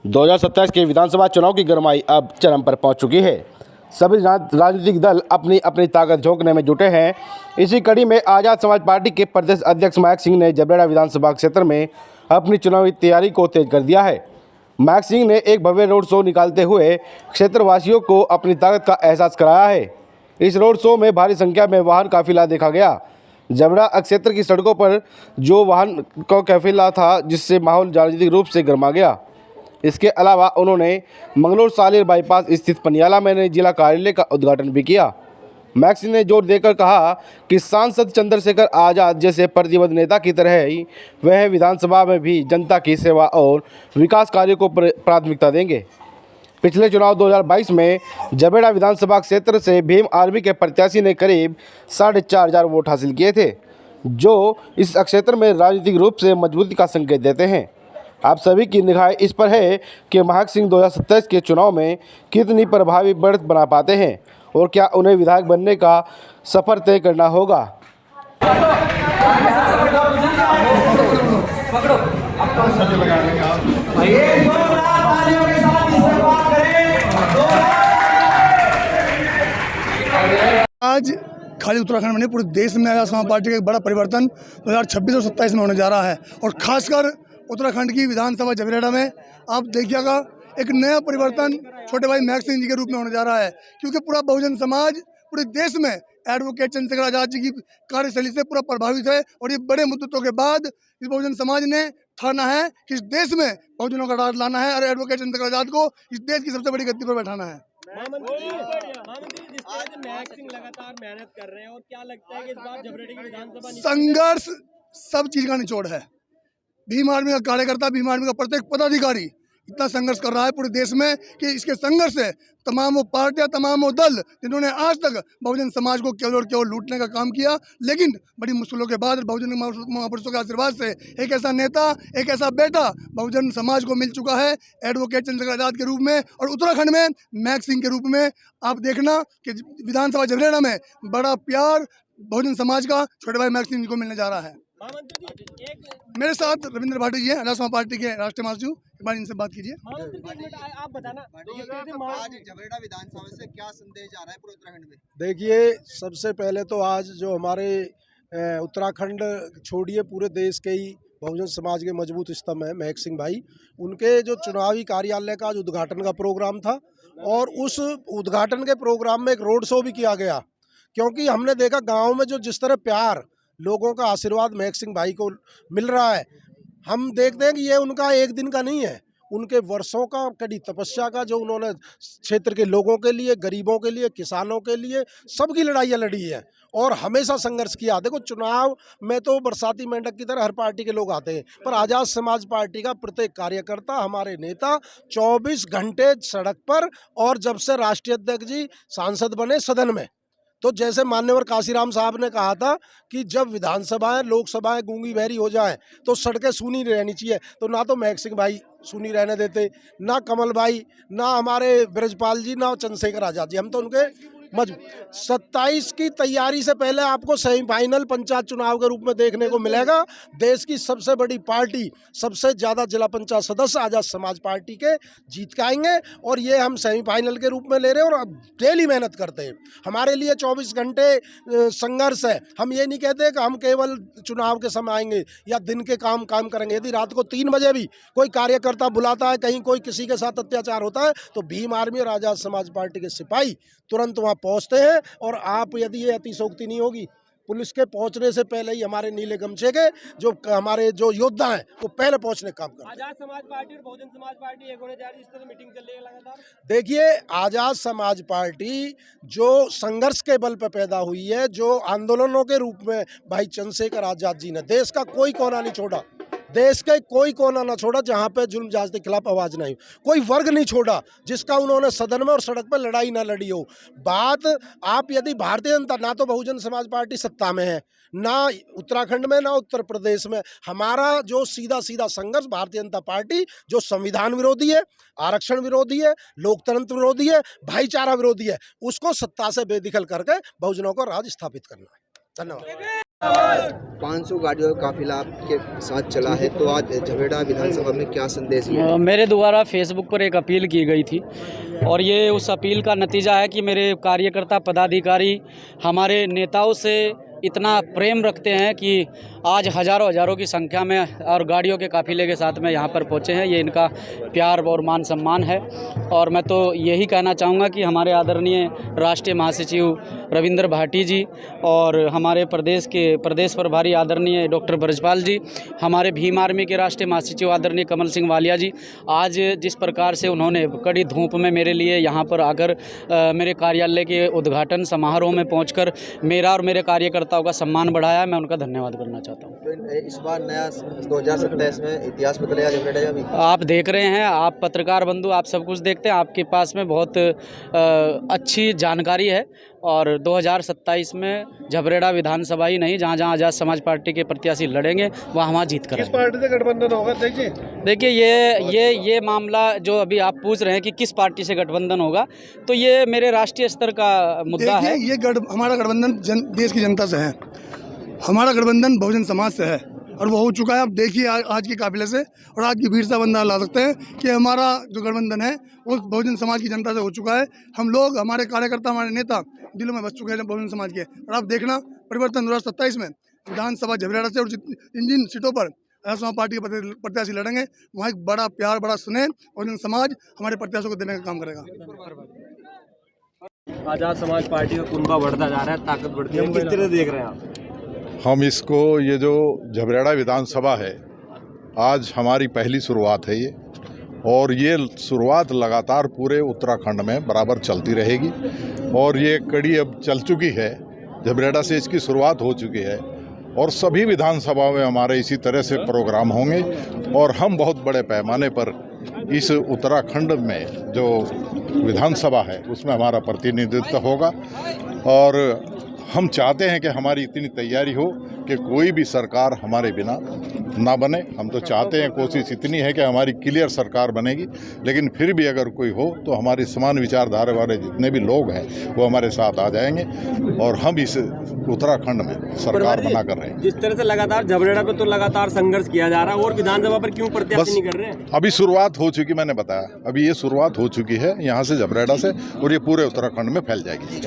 2027 के विधानसभा चुनाव की गरमाई अब चरम पर पहुंच चुकी है। सभी राजनीतिक दल अपनी अपनी ताकत झोंकने में जुटे हैं। इसी कड़ी में आज़ाद समाज पार्टी के प्रदेश अध्यक्ष महक सिंह ने जबरेड़ा विधानसभा क्षेत्र में अपनी चुनावी तैयारी को तेज कर दिया है। महक सिंह ने एक भव्य रोड शो निकालते हुए क्षेत्रवासियों को अपनी ताकत का एहसास कराया है। इस रोड शो में भारी संख्या में वाहन काफिला देखा गया। जबरेड़ा क्षेत्र की सड़कों पर जो वाहन का काफिला था, जिससे माहौल राजनीतिक रूप से गर्मा गया। इसके अलावा उन्होंने मंगलोर सालेर बाईपास स्थित पनियाला में जिला कार्यालय का उद्घाटन भी किया। महक सिंह ने जोर देकर कहा कि सांसद चंद्रशेखर आज़ाद जैसे प्रतिबद्ध नेता की तरह ही वह विधानसभा में भी जनता की सेवा और विकास कार्यों को प्राथमिकता देंगे। पिछले चुनाव 2022 में जबरेड़ा विधानसभा क्षेत्र से भीम आर्मी के प्रत्याशी ने करीब 4,500 वोट हासिल किए थे, जो इस क्षेत्र में राजनीतिक रूप से मजबूती का संकेत देते हैं। आप सभी की निगाह इस पर है कि महक सिंह 2027 के चुनाव में कितनी प्रभावी बढ़त बना पाते हैं और क्या उन्हें विधायक बनने का सफर तय करना होगा। आज खाली उत्तराखंड में नहीं, पूरे देश में आज़ाद समाज पार्टी का एक बड़ा परिवर्तन 2026 और 27 में होने जा रहा है। और खासकर उत्तराखंड की विधानसभा जबरेड़ा में आप देखिएगा एक नया परिवर्तन छोटे भाई महक सिंह जी के रूप में होने जा रहा है, क्योंकि पूरा बहुजन समाज पूरे देश में एडवोकेट चंद्रशेखर आज़ाद जी की कार्यशैली से पूरा प्रभावित है। और ये बड़े मुद्दों के बाद इस बहुजन समाज ने ठाना है कि इस देश में बहुजनों का राज लाना है और एडवोकेट चंद्रशेखर आज़ाद को इस देश की सबसे बड़ी गद्दी पर बैठाना है। महक सिंह लगातार मेहनत कर रहे हैं और क्या लगता है कि इस बार जबरेड़ा की विधानसभा संघर्ष सब चीज का निचोड़ है। भीम आर्मी का कार्यकर्ता, भीम आर्मी का प्रत्येक पदाधिकारी इतना संघर्ष कर रहा है पूरे देश में कि इसके संघर्ष से तमाम वो पार्टियां, तमाम वो दल जिन्होंने आज तक बहुजन समाज को केवल और केवल लूटने का काम किया, लेकिन बड़ी मुश्किलों के बाद बहुजन महापुरुषों के आशीर्वाद से एक ऐसा नेता, एक ऐसा बेटा बहुजन समाज को मिल चुका है एडवोकेट चंद्रशेखर आज़ाद के रूप में। और उत्तराखंड में महक सिंह के रूप में आप देखना कि विधानसभा जबरेड़ा में बड़ा प्यार बहुजन समाज का छोटे भाई महक सिंह जी को मिलने जा रहा है। मेरे साथ रविंद्र भाटी जी हैं, आज़ाद समाज पार्टी के राष्ट्रीय महासचिव। एक बार इनसे बात कीजिए। आप बताना आज जबरेड़ा विधानसभा से क्या संदेश आ रहा है पूरे उत्तराखंड में? देखिए, सबसे पहले तो आज जो हमारे उत्तराखंड छोड़िए पूरे देश के ही बहुजन समाज के मजबूत स्तंभ हैं महक सिंह भाई, उनके जो चुनावी कार्यालय का जो उद्घाटन का प्रोग्राम था और उस उद्घाटन के प्रोग्राम में एक रोड शो भी किया गया, क्योंकि हमने देखा गाँव में जो जिस तरह प्यार, लोगों का आशीर्वाद महक सिंह भाई को मिल रहा है, हम देखते हैं कि ये उनका एक दिन का नहीं है, उनके वर्षों का कड़ी तपस्या का, जो उन्होंने क्षेत्र के लोगों के लिए, गरीबों के लिए, किसानों के लिए सबकी लड़ाइयाँ लड़ी है और हमेशा संघर्ष किया। देखो, चुनाव में तो बरसाती मेंढक की तरह हर पार्टी के लोग आते हैं, पर आज़ाद समाज पार्टी का प्रत्येक कार्यकर्ता, हमारे नेता 24 घंटे सड़क पर, और जब से राष्ट्रीय अध्यक्ष जी सांसद बने सदन में, तो जैसे मान्यवर काशीराम साहब ने कहा था कि जब विधानसभाएं, लोकसभाएं गूंगी बहरी हो जाएं तो सड़कें सूनी रहनी चाहिए, तो ना तो महक सिंह भाई सूनी रहने देते, ना कमल भाई, ना हमारे ब्रजपाल जी, ना चंद्रशेखर आज़ाद जी। हम तो उनके 27 की तैयारी से पहले आपको सेमीफाइनल पंचायत चुनाव के रूप में देखने को मिलेगा। देश की सबसे बड़ी पार्टी, सबसे ज़्यादा जिला पंचायत सदस्य आज़ाद समाज पार्टी के जीत के आएंगे, और ये हम सेमीफाइनल के रूप में ले रहे हैं और डेली मेहनत करते हैं। हमारे लिए 24 घंटे संघर्ष है। हम ये नहीं कहते कि हम केवल चुनाव के समय आएंगे या दिन के काम करेंगे। यदि रात को 3 बजे भी कोई कार्यकर्ता बुलाता है, कहीं कोई किसी के साथ अत्याचार होता है, तो भीम आर्मी और आज़ाद समाज पार्टी के सिपाही तुरंत वहाँ पहुँचते हैं। और आप, यदि ये अतिशोक्ति नहीं होगी, पुलिस के पहुंचने से पहले ही हमारे नीले गमछे के जो हमारे जो योद्धा हैं वो पहले पहुंचने का काम करते हैं। आज़ाद समाज पार्टी और बहुजन समाज पार्टी एक होने जा रही है, इस तरह मीटिंग चल रही है लगातार। देखिए, आज़ाद समाज पार्टी जो संघर्ष के बल पर पैदा हुई है, जो आंदोलनों के रूप में भाई चंद्रशेखर आज़ाद जी ने देश का कोई कोना नहीं छोड़ा, देश का कोई कोना ना छोड़ा जहां पे जुल्म जांच के खिलाफ आवाज नहीं, कोई वर्ग नहीं छोड़ा जिसका उन्होंने सदन में और सड़क पर लड़ाई ना लड़ी हो। बात आप यदि भारतीय जनता, ना तो बहुजन समाज पार्टी सत्ता में है, ना उत्तराखंड में, ना उत्तर प्रदेश में, हमारा जो सीधा सीधा संघर्ष भारतीय जनता पार्टी, जो संविधान विरोधी है, आरक्षण विरोधी है, लोकतंत्र विरोधी है, भाईचारा विरोधी है, उसको सत्ता से बेदखल करके बहुजनों को राज स्थापित करना है। धन्यवाद। 500 गाड़ियों का काफिला आपके साथ चला है, तो आज झबरेड़ा विधानसभा में क्या संदेश है? मेरे द्वारा फेसबुक पर एक अपील की गई थी और ये उस अपील का नतीजा है कि मेरे कार्यकर्ता पदाधिकारी हमारे नेताओं से इतना प्रेम रखते हैं कि आज हज़ारों हज़ारों की संख्या में और गाड़ियों के काफ़िले के साथ में यहाँ पर पहुँचे हैं। ये इनका प्यार और मान सम्मान है। और मैं तो यही कहना चाहूँगा कि हमारे आदरणीय राष्ट्रीय महासचिव रविंद्र भाटी जी और हमारे प्रदेश प्रभारी आदरणीय डॉक्टर ब्रजपाल जी, हमारे भीम आर्मी के राष्ट्रीय महासचिव आदरणीय कमल सिंह वालिया जी, आज जिस प्रकार से उन्होंने कड़ी धूप में मेरे लिए यहाँ पर आकर मेरे कार्यालय के उद्घाटन समारोह में पहुँचकर मेरा और मेरे कार्यकर्ताओं का सम्मान बढ़ाया, मैं उनका धन्यवाद करना चाहता हूँ। इस बार नया 2027 में इतिहास बदलेगा झबरेड़ा में? आप देख रहे हैं, आप पत्रकार बंधु, आप सब कुछ देखते हैं, आपके पास में बहुत अच्छी जानकारी है। और 2027 में झबरेड़ा विधानसभा ही नहीं, जहाँ जहाँ आज़ाद समाज पार्टी के प्रत्याशी लड़ेंगे वहाँ जीत करेंगे। किस पार्टी से गठबंधन होगा? देखिए ये मामला जो अभी आप पूछ रहे हैं कि किस पार्टी से गठबंधन होगा, तो ये मेरे राष्ट्रीय स्तर का मुद्दा है। ये हमारा गठबंधन देश की जनता से है, हमारा गठबंधन बहुजन समाज से है और वो हो चुका है। आप देखिए आज के काफिले से और आज की भीड़ से बंदा ला सकते हैं कि हमारा जो गठबंधन है वो बहुजन समाज की जनता से हो चुका है। हम लोग, हमारे कार्यकर्ता, हमारे नेता दिलों में बस चुके हैं बहुजन समाज के। और आप देखना परिवर्तन 2027 में विधानसभा झबरेड़ा से और जिन जिन सीटों पर आज़ाद समाज पार्टी के प्रत्याशी लड़ेंगे वहाँ एक बड़ा प्यार, बड़ा स्नेह बहुजन समाज हमारे प्रत्याशियों को देने का काम करेगा। आज़ाद समाज पार्टी का कुनबा बढ़ता जा रहा है, ताकत बढ़ती है, किस तरह देख रहे हैं आप? हम इसको, ये जो झबरेड़ा विधानसभा है, आज हमारी पहली शुरुआत है ये, और ये शुरुआत लगातार पूरे उत्तराखंड में बराबर चलती रहेगी। और ये कड़ी अब चल चुकी है, झबरेड़ा से इसकी शुरुआत हो चुकी है और सभी विधानसभाओं में हमारे इसी तरह से प्रोग्राम होंगे और हम बहुत बड़े पैमाने पर इस उत्तराखंड में जो विधानसभा है उसमें हमारा प्रतिनिधित्व होगा। और हम चाहते हैं कि हमारी इतनी तैयारी हो कि कोई भी सरकार हमारे बिना ना बने। हम तो चाहते हैं, कोशिश इतनी है कि हमारी क्लियर सरकार बनेगी, लेकिन फिर भी अगर कोई हो तो हमारी समान विचारधारा वाले जितने भी लोग हैं वो हमारे साथ आ जाएंगे और हम इस उत्तराखंड में सरकार बना कर रहे हैं। जिस तरह से लगातार झबरेड़ा पे तो लगातार संघर्ष किया जा रहा है, और विधानसभा पर क्यों प्रत्याशी नहीं कर रहे हैं? अभी शुरुआत हो चुकी, मैंने बताया, अभी ये शुरुआत हो चुकी है यहाँ से झबरेड़ा से, और ये पूरे उत्तराखंड में फैल जाएगी।